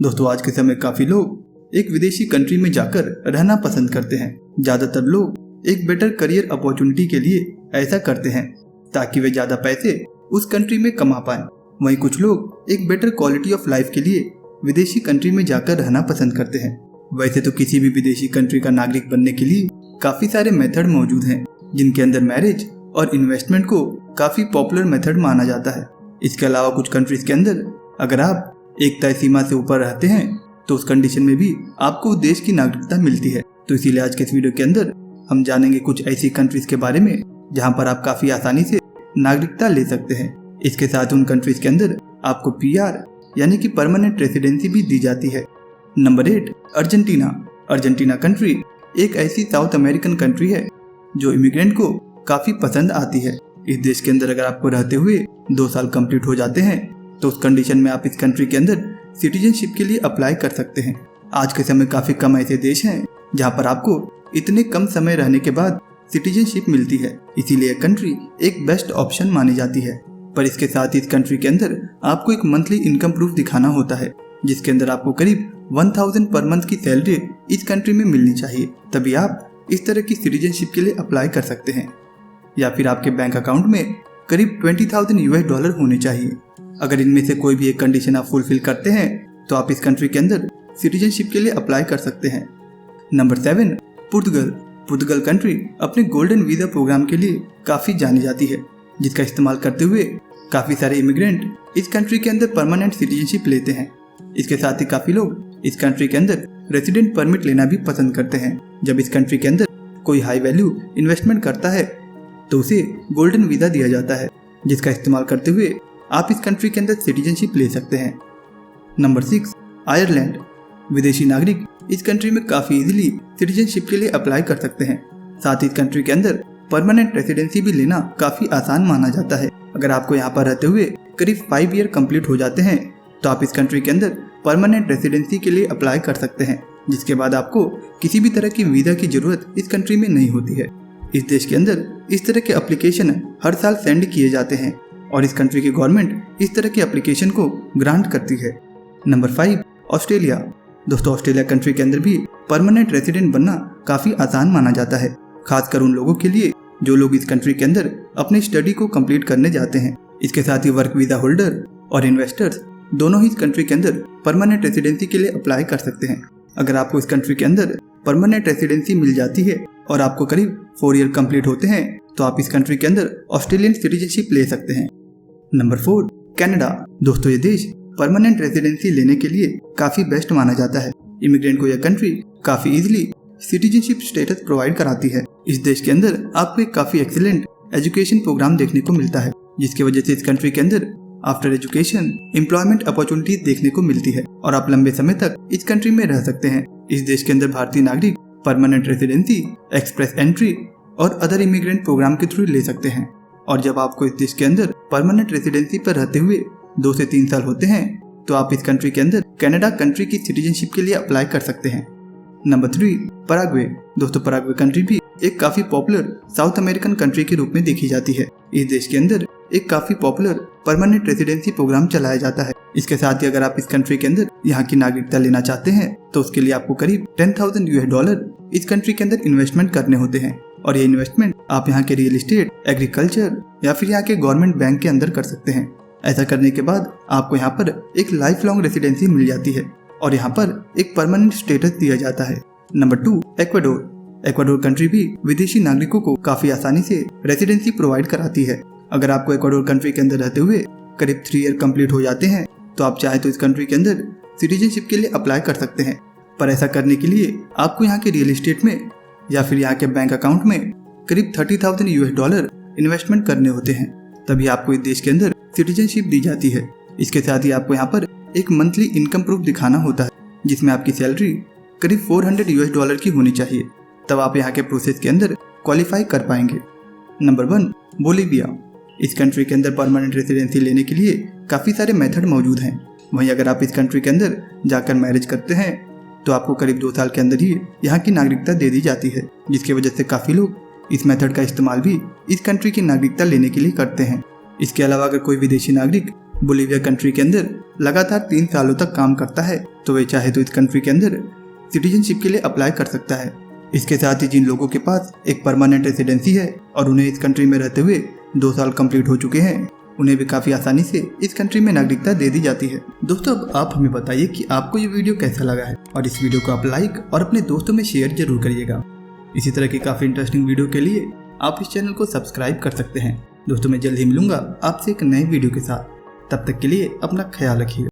दोस्तों आज के समय काफी लोग एक विदेशी कंट्री में जाकर रहना पसंद करते हैं। ज्यादातर लोग एक बेटर करियर अपॉर्चुनिटी के लिए ऐसा करते हैं ताकि वे ज्यादा पैसे उस कंट्री में कमा पाएं। वहीं कुछ लोग एक बेटर क्वालिटी ऑफ लाइफ के लिए विदेशी कंट्री में जाकर रहना पसंद करते हैं। वैसे तो किसी भी विदेशी कंट्री का नागरिक बनने के लिए काफी सारे मेथड मौजूद हैं, जिनके अंदर मैरिज और इन्वेस्टमेंट को काफी पॉपुलर मेथड माना जाता है। इसके अलावा कुछ कंट्रीज के अंदर अगर आप एक तय सीमा से ऊपर रहते हैं तो उस कंडीशन में भी आपको देश की नागरिकता मिलती है। तो इसीलिए आज के इस वीडियो के अंदर हम जानेंगे कुछ ऐसी कंट्रीज के बारे में जहां पर आप काफी आसानी से नागरिकता ले सकते हैं। इसके साथ उन कंट्रीज के अंदर आपको PR यानी कि परमानेंट रेसिडेंसी भी दी जाती है। Number 8, Argentina. अर्जेंटीना कंट्री एक ऐसी साउथ अमेरिकन कंट्री है जो इमिग्रेंट को काफी पसंद आती है। इस देश के अंदर अगर आपको रहते हुए 2 साल कंप्लीट हो जाते हैं तो उस कंडीशन में आप इस कंट्री के अंदर सिटीजनशिप के लिए अप्लाई कर सकते हैं। आज के समय काफी कम ऐसे देश हैं जहां पर आपको इतने कम समय रहने के बाद सिटीजनशिप मिलती है, इसीलिए कंट्री एक बेस्ट ऑप्शन मानी जाती है। पर इसके साथ इस कंट्री के अंदर आपको एक मंथली इनकम प्रूफ दिखाना होता है, जिसके अंदर आपको करीब 1000 पर मंथ की सैलरी इस कंट्री में मिलनी चाहिए, तभी आप इस तरह की सिटीजनशिप के लिए अप्लाई कर सकते हैं। या फिर आपके बैंक अकाउंट में करीब $20,000 होने चाहिए। अगर इनमें से कोई भी एक कंडीशन आप फुलफिल करते हैं तो आप इस कंट्री के अंदर सिटीजनशिप के लिए अप्लाई कर सकते हैं। नंबर 7, पुर्तगाल। पुर्तगाल कंट्री अपने गोल्डन वीजा प्रोग्राम के लिए काफी जानी जाती है, जिसका इस्तेमाल करते हुए काफी सारे इमिग्रेंट इस कंट्री के अंदर परमानेंट सिटीजनशिप लेते हैं। इसके साथ ही काफी लोग इस कंट्री के अंदर रेसिडेंट परमिट लेना भी पसंद करते हैं। जब इस कंट्री के अंदर कोई हाई वैल्यू इन्वेस्टमेंट करता है तो उसे गोल्डन वीजा दिया जाता है, जिसका इस्तेमाल करते हुए आप इस कंट्री के अंदर सिटीजनशिप ले सकते हैं। Number 6, Ireland. विदेशी नागरिक इस कंट्री में काफी इजीली सिटीजनशिप के लिए अप्लाई कर सकते हैं। साथ ही इस कंट्री के अंदर परमानेंट रेसिडेंसी भी लेना काफी आसान माना जाता है। अगर आपको यहाँ पर रहते हुए करीब 5 ईयर कंप्लीट हो जाते हैं तो आप इस कंट्री के अंदर परमानेंट रेसिडेंसी के लिए अप्लाई कर सकते हैं, जिसके बाद आपको किसी भी तरह की वीजा की जरूरत इस कंट्री में नहीं होती है। इस देश के अंदर इस तरह के एप्लीकेशन हर साल सेंड किए जाते हैं और इस कंट्री की गवर्नमेंट इस तरह के एप्लीकेशन को ग्रांट करती है। Number 5, Australia. दोस्तों ऑस्ट्रेलिया कंट्री के अंदर भी परमानेंट रेसिडेंट बनना काफी आसान माना जाता है, खासकर उन लोगों के लिए जो लोग इस कंट्री के अंदर अपनी स्टडी को कंप्लीट करने जाते हैं। इसके साथ ही वर्क वीजा होल्डर और इन्वेस्टर्स दोनों ही इस कंट्री के अंदर परमानेंट रेसिडेंसी के लिए अप्लाई कर सकते हैं। अगर आपको इस कंट्री के अंदर परमानेंट रेसिडेंसी मिल जाती है और आपको करीब 4 ईयर कंप्लीट होते हैं तो आप इस कंट्री के अंदर ऑस्ट्रेलियन सिटीजनशिप ले सकते हैं। Number 4, Canada. दोस्तों ये देश परमानेंट रेसिडेंसी लेने के लिए काफी बेस्ट माना जाता है। इमिग्रेंट को यह कंट्री काफी इजीली सिटीजनशिप स्टेटस प्रोवाइड कराती है। इस देश के अंदर आपको एक काफी एक्सीलेंट एजुकेशन प्रोग्राम देखने को मिलता है, जिसकी वजह से इस कंट्री के अंदर आफ्टर एजुकेशन एम्प्लॉयमेंट अपॉर्चुनिटीज देखने को मिलती है और आप लंबे समय तक इस कंट्री में रह सकते हैं। इस देश के अंदर भारतीय नागरिक परमानेंट रेसिडेंसी, एक्सप्रेस एंट्री और अदर इमिग्रेंट प्रोग्राम के थ्रू ले सकते हैं। और जब आपको इस देश के अंदर परमानेंट रेसिडेंसी पर रहते हुए 2 से 3 साल होते हैं तो आप इस कंट्री के अंदर कनाडा कंट्री की सिटीजनशिप के लिए अप्लाई कर सकते हैं। Number 3, Paraguay. दोस्तों पराग्वे कंट्री भी एक काफी पॉपुलर साउथ अमेरिकन कंट्री के रूप में देखी जाती है। इस देश के अंदर एक काफी पॉपुलर परमानेंट रेसिडेंसी प्रोग्राम चलाया जाता है। इसके साथ ही अगर आप इस कंट्री के अंदर यहाँ की नागरिकता लेना चाहते हैं तो उसके लिए आपको करीब $10,000 इस कंट्री के अंदर इन्वेस्टमेंट करने होते हैं और ये इन्वेस्टमेंट आप यहाँ के रियल एस्टेट, एग्रीकल्चर या फिर यहाँ के गवर्नमेंट बैंक के अंदर कर सकते हैं। ऐसा करने के बाद आपको यहाँ पर एक लाइफ लॉन्ग रेसिडेंसी मिल जाती है और यहाँ पर एक परमानेंट स्टेटस दिया जाता है। Number 2, Ecuador. इक्वाडोर कंट्री भी विदेशी नागरिकों को काफी आसानी से रेसिडेंसी प्रोवाइड कराती है। अगर आपको इक्वाडोर कंट्री के अंदर रहते हुए करीब 3 ईयर कंप्लीट हो जाते हैं तो आप चाहे तो इस कंट्री के अंदर सिटीजनशिप के लिए अप्लाई कर सकते हैं। पर ऐसा करने के लिए आपको यहाँ के रियल एस्टेट में या फिर यहाँ के बैंक अकाउंट में करीब $30,000 इन्वेस्टमेंट करने होते हैं, तभी आपको इस देश के अंदर सिटीजनशिप दी जाती है। इसके साथ ही आपको यहाँ पर एक मंथली इनकम प्रूफ दिखाना होता है, जिसमें आपकी सैलरी करीब $400 की होनी चाहिए, तब आप यहाँ के प्रोसेस के अंदर क्वालिफाई कर पाएंगे। Number 1, Bolivia. इस कंट्री के अंदर परमानेंट रेसिडेंसी लेने के लिए काफ़ी सारे मेथड मौजूद हैं। वहीं अगर आप इस कंट्री के अंदर जाकर मैरिज करते हैं तो आपको करीब 2 साल के अंदर ही यहाँ की नागरिकता दे दी जाती है, जिसकी वजह से काफ़ी लोग इस मेथड का इस्तेमाल भी इस कंट्री की नागरिकता लेने के लिए करते हैं। इसके अलावा अगर कोई विदेशी नागरिक बोलीविया कंट्री के अंदर लगातार 3 सालों तक काम करता है तो वे चाहे तो इस कंट्री के अंदर सिटीजनशिप के लिए अप्लाई कर सकता है। इसके साथ ही जिन लोगों के पास एक परमानेंट रेसिडेंसी है और उन्हें इस कंट्री में रहते हुए 2 साल कंप्लीट हो चुके हैं, उन्हें भी काफ़ी आसानी से इस कंट्री में नागरिकता दे दी जाती है। दोस्तों, अब आप हमें बताइए कि आपको ये वीडियो कैसा लगा है और इस वीडियो को आप लाइक और अपने दोस्तों में शेयर जरूर करिएगा। इसी तरह की काफ़ी इंटरेस्टिंग वीडियो के लिए आप इस चैनल को सब्सक्राइब कर सकते हैं। दोस्तों, मैं जल्द ही मिलूंगा आपसे एक नए वीडियो के साथ। तब तक के लिए अपना ख्याल रखिए।